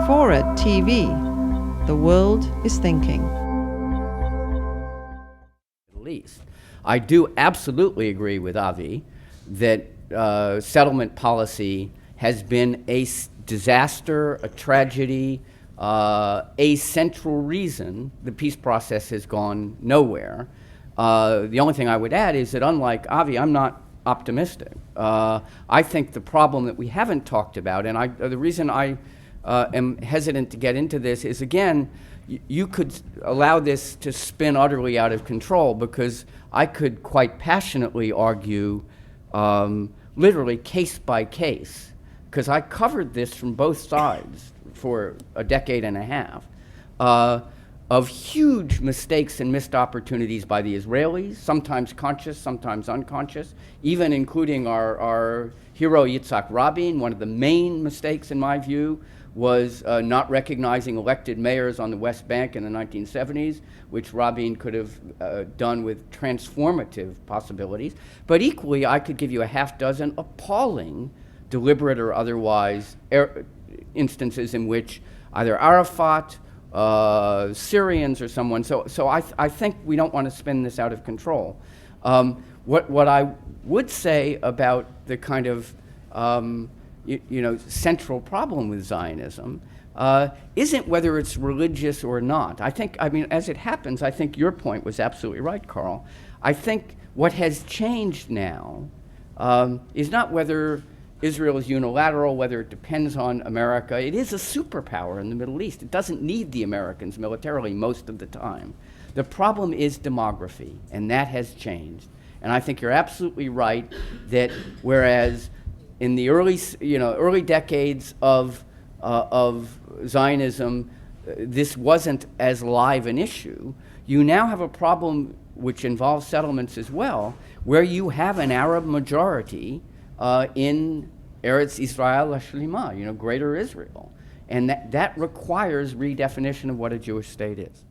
FORA.tv. The world is thinking. At least. I do absolutely agree with Avi that settlement policy has been a disaster, a tragedy, a central reason the peace process has gone nowhere. The only thing I would add is that unlike Avi, I'm not optimistic. I think the problem that we haven't talked about, and the reason I am hesitant to get into this is, again, you could allow this to spin utterly out of control, because I could quite passionately argue literally case by case, because I covered this from both sides for a decade and a half, of huge mistakes and missed opportunities by the Israelis, sometimes conscious, sometimes unconscious, even including our hero Yitzhak Rabin. One of the main mistakes, in my view, was not recognizing elected mayors on the West Bank in the 1970s, which Rabin could have done with transformative possibilities. But equally, I could give you a half dozen appalling, deliberate or otherwise, instances in which either Arafat, Syrians or someone, so I think we don't want to spin this out of control. What I would say about the kind of central problem with Zionism isn't whether it's religious or not. I mean, as it happens, I think your point was absolutely right, Carl. I think what has changed now is not whether Israel is unilateral, whether it depends on America. It is a superpower in the Middle East. It doesn't need the Americans militarily most of the time. The problem is demography, and that has changed. And I think you're absolutely right that whereas in the early decades of Zionism, this wasn't as live an issue, you now have a problem which involves settlements as well, where you have an Arab majority in Eretz Israel Shlima, Greater Israel. And that requires redefinition of what a Jewish state is.